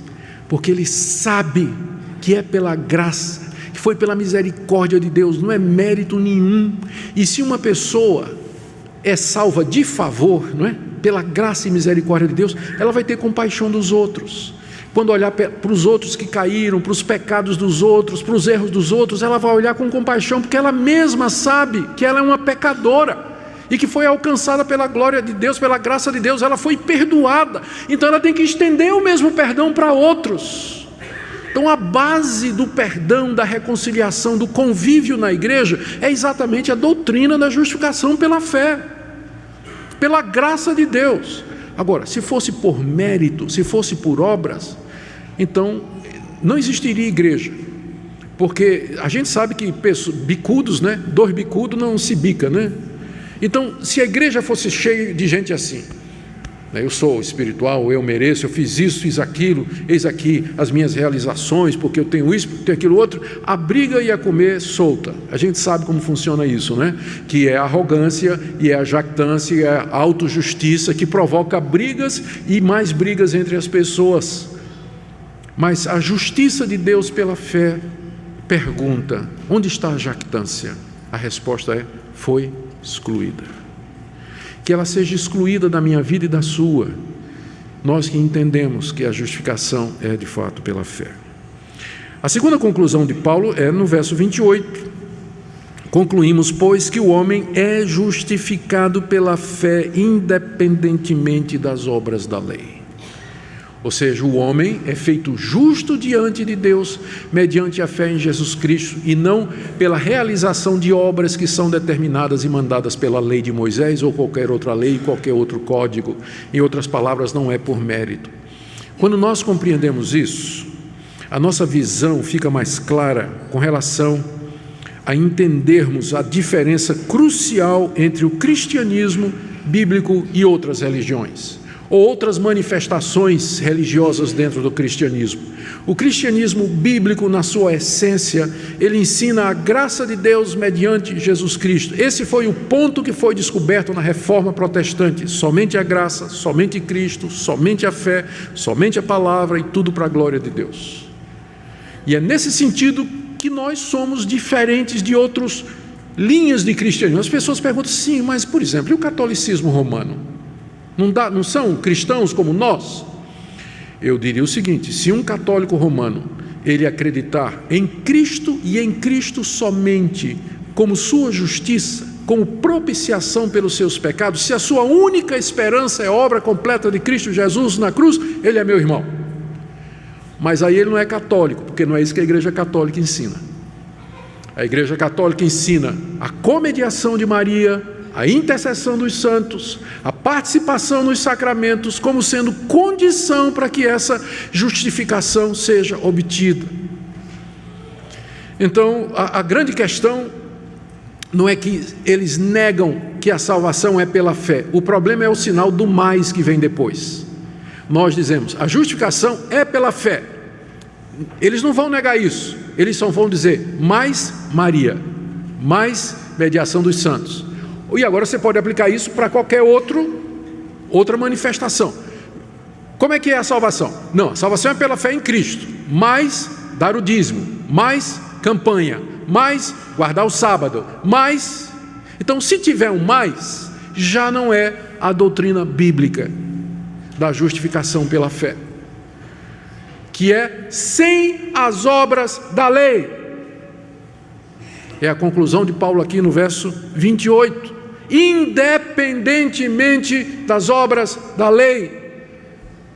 Porque ele sabe que é pela graça, que foi pela misericórdia de Deus, não é mérito nenhum. E se uma pessoa é salva de favor, não é? Pela graça e misericórdia de Deus, ela vai ter compaixão dos outros. Quando olhar para os outros que caíram, para os pecados dos outros, para os erros dos outros, ela vai olhar com compaixão, porque ela mesma sabe que ela é uma pecadora e que foi alcançada pela glória de Deus, pela graça de Deus, ela foi perdoada. Então ela tem que estender o mesmo perdão para outros. Então a base do perdão, da reconciliação, do convívio na igreja é exatamente a doutrina da justificação pela fé, pela graça de Deus. Agora, se fosse por mérito, se fosse por obras, então não existiria igreja, porque a gente sabe que bicudos, né? 2 bicudos não se bica, né? Então, se a igreja fosse cheia de gente assim, né? Eu sou espiritual, eu mereço, eu fiz isso, fiz aquilo, eis aqui as minhas realizações, porque eu tenho isso, tenho aquilo outro, a briga ia comer solta. A gente sabe como funciona isso, né? Que é a arrogância, e é a jactância, e é a autojustiça que provoca brigas e mais brigas entre as pessoas. Mas a justiça de Deus pela fé pergunta, onde está a jactância? A resposta é, foi excluída. Que ela seja excluída da minha vida e da sua, nós que entendemos que a justificação é de fato pela fé. A segunda conclusão de Paulo é no verso 28. Concluímos, pois, que o homem é justificado pela fé independentemente das obras da lei. Ou seja, o homem é feito justo diante de Deus mediante a fé em Jesus Cristo e não pela realização de obras que são determinadas e mandadas pela lei de Moisés ou qualquer outra lei, qualquer outro código. Em outras palavras, não é por mérito. Quando nós compreendemos isso, a nossa visão fica mais clara com relação a entendermos a diferença crucial entre o cristianismo bíblico e outras religiões, ou outras manifestações religiosas dentro do cristianismo. O cristianismo bíblico, na sua essência, ele ensina a graça de Deus mediante Jesus Cristo. Esse foi o ponto que foi descoberto na Reforma Protestante. Somente a graça, somente Cristo, somente a fé, somente a palavra e tudo para a glória de Deus. E é nesse sentido que nós somos diferentes de outras linhas de cristianismo. As pessoas perguntam, sim, mas, por exemplo, e o catolicismo romano? Não são cristãos como nós? Eu diria o seguinte, se um católico romano, ele acreditar em Cristo e em Cristo somente, como sua justiça, como propiciação pelos seus pecados, se a sua única esperança é a obra completa de Cristo Jesus na cruz, ele é meu irmão. Mas aí ele não é católico, porque não é isso que a Igreja Católica ensina. A Igreja Católica ensina a comediação de Maria, a intercessão dos santos, a participação nos sacramentos, como sendo condição para que essa justificação seja obtida. Então, a grande questão não é que eles negam que a salvação é pela fé. O problema é o sinal do mais que vem depois. Nós dizemos, a justificação é pela fé. Eles não vão negar isso. Eles só vão dizer, mais Maria, mais mediação dos santos. E agora você pode aplicar isso para qualquer outra manifestação. Como é que é a salvação? Não, a salvação é pela fé em Cristo, mais dar o dízimo, mais campanha, mais guardar o sábado, mais... Então, se tiver um mais, já não é a doutrina bíblica da justificação pela fé, que é sem as obras da lei. É a conclusão de Paulo aqui no verso 28. Independentemente das obras da lei,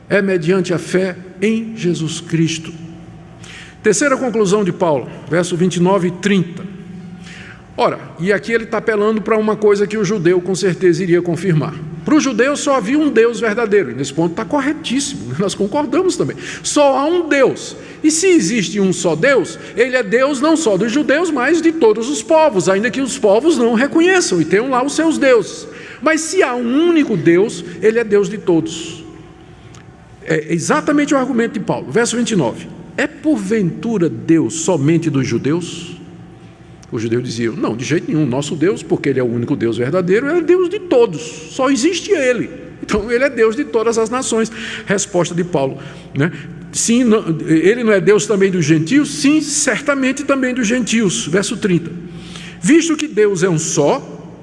é mediante a fé em Jesus Cristo. Terceira conclusão de Paulo, verso 29 e 30. Ora, e aqui ele está apelando para uma coisa que o judeu com certeza iria confirmar. Para o judeu só havia um Deus verdadeiro, e nesse ponto está corretíssimo, nós concordamos também. Só há um Deus, e se existe um só Deus, ele é Deus não só dos judeus, mas de todos os povos, ainda que os povos não o reconheçam e tenham lá os seus deuses. Mas se há um único Deus, ele é Deus de todos. É exatamente o argumento de Paulo, verso 29. É porventura Deus somente dos judeus? Os judeus diziam, não, de jeito nenhum, nosso Deus, porque ele é o único Deus verdadeiro, é Deus de todos, só existe ele. Então ele é Deus de todas as nações. Resposta de Paulo, né? Sim, não, ele não é Deus também dos gentios? Sim, certamente também dos gentios. Verso 30. Visto que Deus é um só,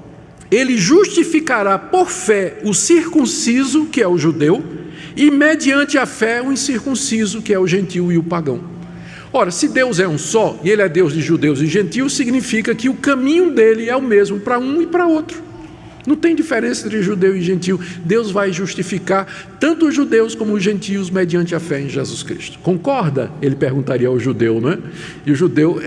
ele justificará por fé o circunciso, que é o judeu, e mediante a fé o incircunciso, que é o gentio e o pagão. Ora, se Deus é um só, e ele é Deus de judeus e gentios, significa que o caminho dele é o mesmo para um e para outro. Não tem diferença entre judeu e gentio. Deus vai justificar tanto os judeus como os gentios mediante a fé em Jesus Cristo. Concorda? Ele perguntaria ao judeu, não é? E o judeu,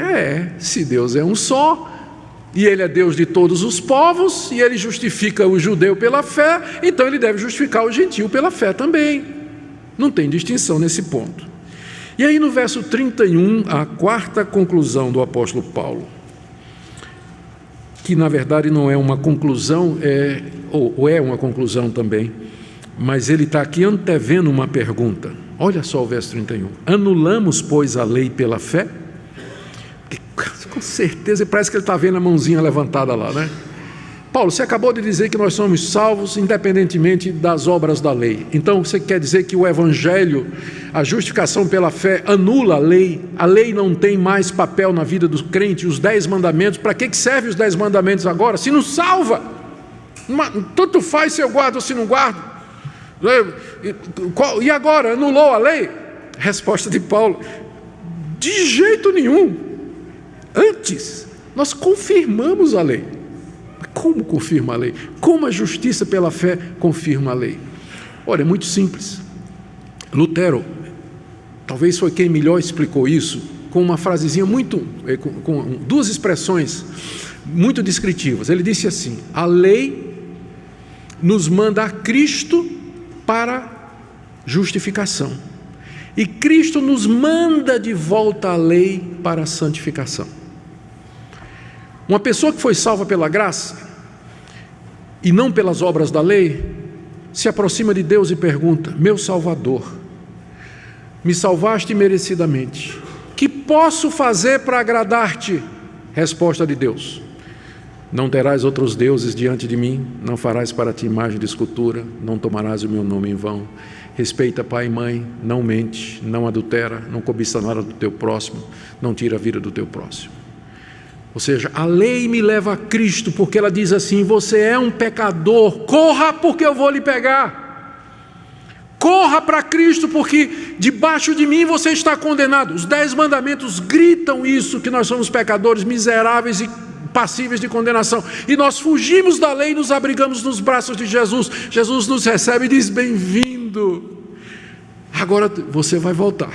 se Deus é um só, e ele é Deus de todos os povos, e ele justifica o judeu pela fé, então ele deve justificar o gentio pela fé também. Não tem distinção nesse ponto. E aí no verso 31, a quarta conclusão do apóstolo Paulo, que na verdade não é uma conclusão, ou é uma conclusão também, mas ele está aqui antevendo uma pergunta. Olha só o verso 31. Anulamos, pois, a lei pela fé? Porque, com certeza, parece que ele está vendo a mãozinha levantada lá, né? Paulo, você acabou de dizer que nós somos salvos independentemente das obras da lei. Então você quer dizer que o evangelho, a justificação pela fé, anula a lei? A lei não tem mais papel na vida do crente, os 10 mandamentos. Para que servem os 10 mandamentos agora? Se não salva, tanto faz se eu guardo ou se não guardo. E agora, anulou a lei? Resposta de Paulo: de jeito nenhum. Antes, nós confirmamos a lei. Como confirma a lei? Como a justiça pela fé confirma a lei? Olha, é muito simples. Lutero, talvez foi quem melhor explicou isso, com uma frasezinha com duas expressões muito descritivas. Ele disse assim: a lei nos manda a Cristo para justificação, e Cristo nos manda de volta a lei para a santificação. Uma pessoa que foi salva pela graça e não pelas obras da lei, se aproxima de Deus e pergunta: meu Salvador, me salvaste merecidamente, que posso fazer para agradar-te? Resposta de Deus: não terás outros deuses diante de mim, não farás para ti imagem de escultura, não tomarás o meu nome em vão, respeita pai e mãe, não mente, não adultera, não cobiça nada do teu próximo, não tira a vida do teu próximo. Ou seja, a lei me leva a Cristo, porque ela diz assim: você é um pecador, corra porque eu vou lhe pegar. Corra para Cristo, porque debaixo de mim você está condenado. Os 10 mandamentos gritam isso, que nós somos pecadores, miseráveis e passíveis de condenação. E nós fugimos da lei e nos abrigamos nos braços de Jesus. Jesus nos recebe e diz: bem-vindo. Agora você vai voltar.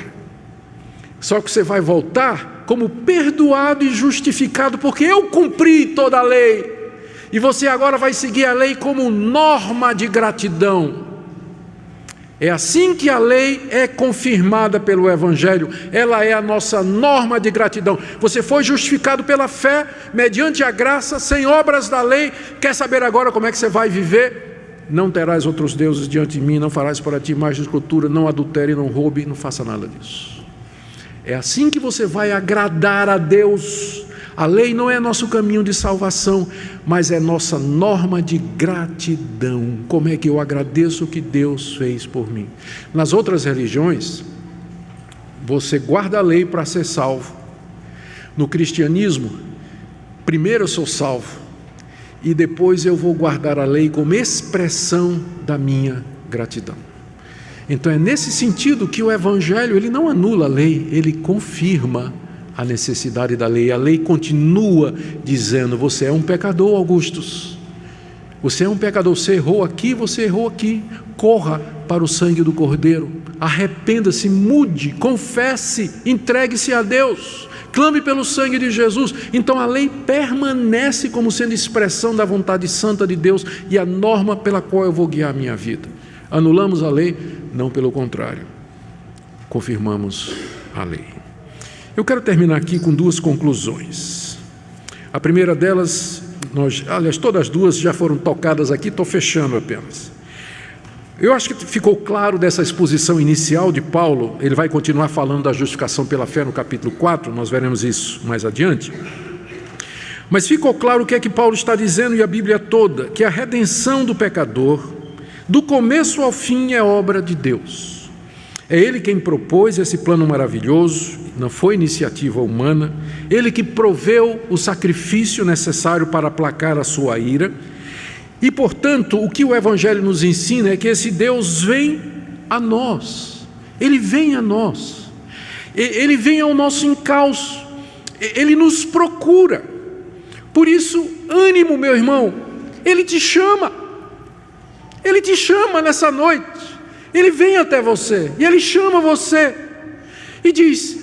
Só que você vai voltar como perdoado e justificado, porque eu cumpri toda a lei. E você agora vai seguir a lei como norma de gratidão. É assim que a lei é confirmada pelo Evangelho. Ela é a nossa norma de gratidão. Você foi justificado pela fé, mediante a graça, sem obras da lei. Quer saber agora como é que você vai viver? Não terás outros deuses diante de mim, não farás para ti imagem de escultura, não adultere, não roube, não faça nada disso. É assim que você vai agradar a Deus. A lei não é nosso caminho de salvação, mas é nossa norma de gratidão. Como é que eu agradeço o que Deus fez por mim? Nas outras religiões, você guarda a lei para ser salvo. No cristianismo, primeiro eu sou salvo, e depois eu vou guardar a lei como expressão da minha gratidão. Então é nesse sentido que o Evangelho, ele não anula a lei, ele confirma a necessidade da lei. A lei continua dizendo: você é um pecador, Augustus, você é um pecador, você errou aqui, corra para o sangue do Cordeiro, arrependa-se, mude, confesse, entregue-se a Deus, clame pelo sangue de Jesus. Então a lei permanece como sendo expressão da vontade santa de Deus e a norma pela qual eu vou guiar a minha vida. Anulamos a lei? Não, pelo contrário, confirmamos a lei. Eu quero terminar aqui com 2 conclusões. A primeira delas, aliás, todas as duas já foram tocadas aqui, estou fechando apenas. Eu acho que ficou claro dessa exposição inicial de Paulo. Ele vai continuar falando da justificação pela fé no capítulo 4, nós veremos isso mais adiante. Mas ficou claro o que é que Paulo está dizendo, e a Bíblia toda, que a redenção do pecador, do começo ao fim, é obra de Deus. É Ele quem propôs esse plano maravilhoso, não foi iniciativa humana. Ele que proveu o sacrifício necessário para aplacar a sua ira. E, portanto, o que o Evangelho nos ensina é que esse Deus vem a nós. Ele vem a nós. Ele vem ao nosso encalço. Ele nos procura. Por isso, ânimo, meu irmão. Ele te chama. Ele te chama nessa noite. Ele vem até você e Ele chama você e diz: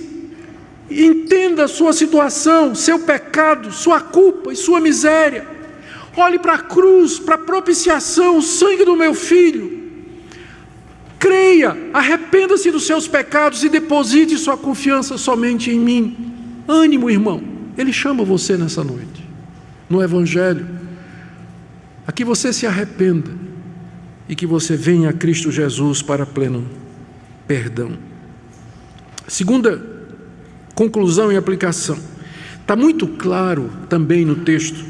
entenda a sua situação, seu pecado, sua culpa e sua miséria. Olhe para a cruz, para a propiciação, o sangue do meu filho. Creia, arrependa-se dos seus pecados e deposite sua confiança somente em mim. Ânimo, irmão. Ele chama você nessa noite, no Evangelho, a que você se arrependa e que você venha a Cristo Jesus para pleno perdão. Segunda conclusão e aplicação. Está muito claro também no texto,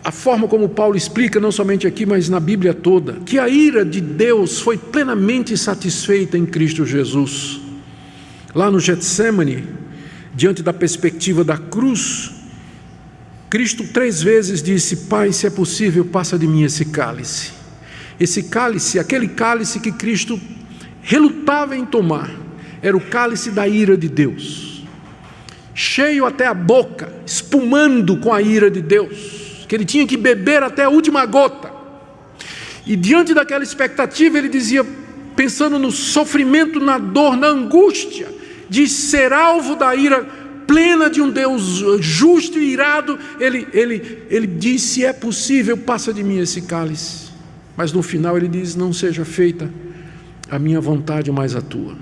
a forma como Paulo explica, não somente aqui, mas na Bíblia toda, que a ira de Deus foi plenamente satisfeita em Cristo Jesus. Lá no Getsêmani, diante da perspectiva da cruz, Cristo 3 vezes disse: Pai, se é possível, passa de mim esse cálice. Esse cálice, aquele cálice que Cristo relutava em tomar, era o cálice da ira de Deus, cheio até a boca, espumando com a ira de Deus, que ele tinha que beber até a última gota. E diante daquela expectativa, ele dizia, pensando no sofrimento, na dor, na angústia de ser alvo da ira plena de um Deus justo e irado, ele diz, se é possível, passa de mim esse cálice. Mas no final ele diz, não seja feita a minha vontade, mas a tua.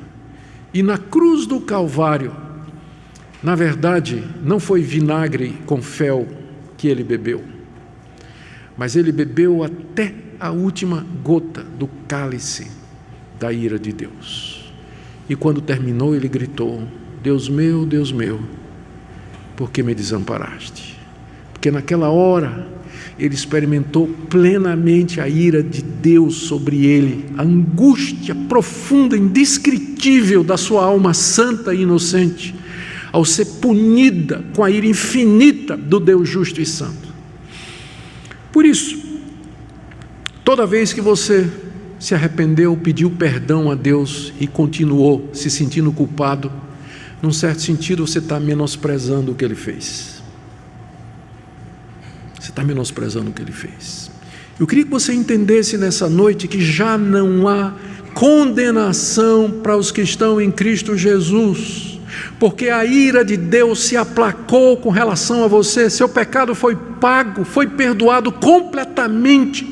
E na cruz do Calvário, na verdade, não foi vinagre com fel que ele bebeu, mas ele bebeu até a última gota do cálice da ira de Deus. E quando terminou, ele gritou, Deus meu, por que me desamparaste? Porque naquela hora ele experimentou plenamente a ira de Deus sobre ele, a angústia profunda, indescritível da sua alma santa e inocente, ao ser punida com a ira infinita do Deus justo e santo. Por isso, toda vez que você se arrependeu, pediu perdão a Deus e continuou se sentindo culpado, num certo sentido você está menosprezando o que Ele fez. Você está menosprezando o que Ele fez. Eu queria que você entendesse nessa noite que já não há condenação para os que estão em Cristo Jesus, porque a ira de Deus se aplacou com relação a você, seu pecado foi pago, foi perdoado completamente.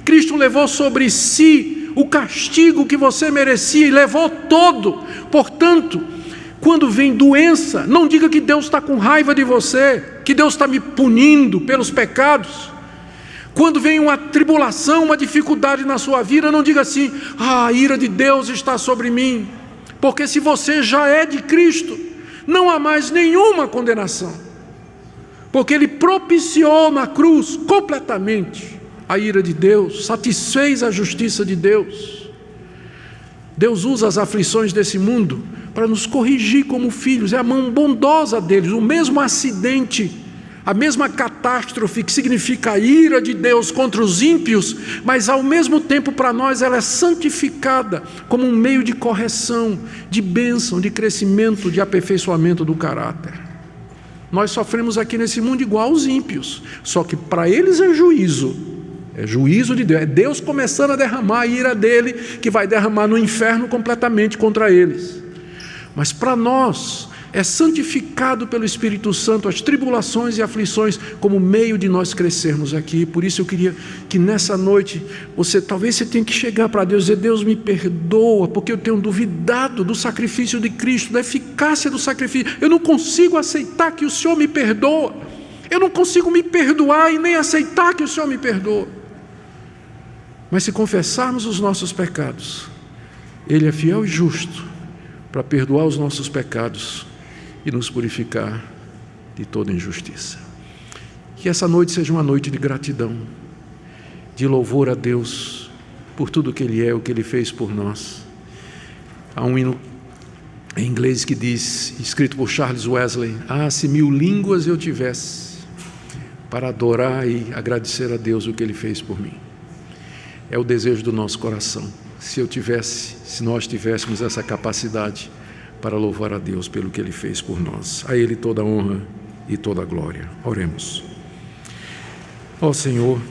Cristo levou sobre si o castigo que você merecia e levou todo. Portanto, quando vem doença, não diga que Deus está com raiva de você, que Deus está me punindo pelos pecados. Quando vem uma tribulação, uma dificuldade na sua vida, não diga assim, a ira de Deus está sobre mim, porque se você já é de Cristo, não há mais nenhuma condenação, porque Ele propiciou na cruz completamente a ira de Deus, satisfez a justiça de Deus. Deus usa as aflições desse mundo para nos corrigir como filhos, é a mão bondosa deles. O mesmo acidente, a mesma catástrofe que significa a ira de Deus contra os ímpios, mas ao mesmo tempo para nós ela é santificada como um meio de correção, de bênção, de crescimento, de aperfeiçoamento do caráter. Nós sofremos aqui nesse mundo igual aos ímpios, só que para eles é juízo de Deus, é Deus começando a derramar a ira dele, que vai derramar no inferno completamente contra eles. Mas para nós é santificado pelo Espírito Santo as tribulações e aflições como meio de nós crescermos aqui. Por isso eu queria que nessa noite talvez você tenha que chegar para Deus e dizer, Deus me perdoa, porque eu tenho duvidado do sacrifício de Cristo, da eficácia do sacrifício. Eu não consigo aceitar que o Senhor me perdoa, eu não consigo me perdoar e nem aceitar que o Senhor me perdoa. Mas se confessarmos os nossos pecados, Ele é fiel e justo para perdoar os nossos pecados e nos purificar de toda injustiça. Que essa noite seja uma noite de gratidão, de louvor a Deus por tudo que Ele é, o que Ele fez por nós. Há um hino em inglês que diz, escrito por Charles Wesley, se 1000 línguas eu tivesse para adorar e agradecer a Deus o que Ele fez por mim. É o desejo do nosso coração. Se nós tivéssemos essa capacidade para louvar a Deus pelo que Ele fez por nós. A Ele toda a honra e toda a glória. Oremos. Ó Senhor,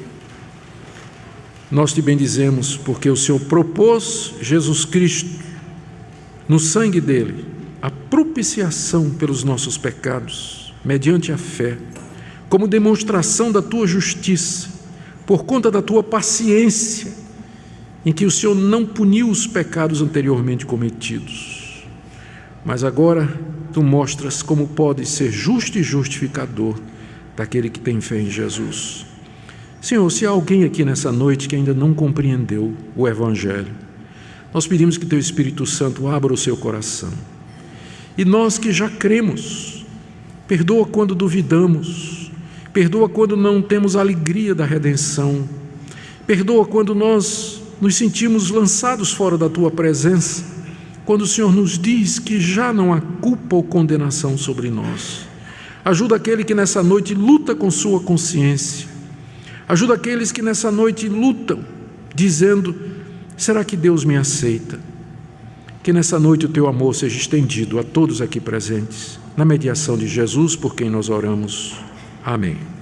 nós te bendizemos porque o Senhor propôs Jesus Cristo, no sangue dele, a propiciação pelos nossos pecados, mediante a fé, como demonstração da tua justiça, por conta da tua paciência, em que o Senhor não puniu os pecados anteriormente cometidos, mas agora tu mostras como pode ser justo e justificador daquele que tem fé em Jesus. Senhor, se há alguém aqui nessa noite que ainda não compreendeu o Evangelho, nós pedimos que teu Espírito Santo abra o seu coração. E nós que já cremos, perdoa quando duvidamos, perdoa quando não temos a alegria da redenção, perdoa quando nós nos sentimos lançados fora da tua presença, quando o Senhor nos diz que já não há culpa ou condenação sobre nós. Ajuda aquele que nessa noite luta com sua consciência, ajuda aqueles que nessa noite lutam dizendo: será que Deus me aceita? Que nessa noite o teu amor seja estendido a todos aqui presentes, na mediação de Jesus, por quem nós oramos. Amém.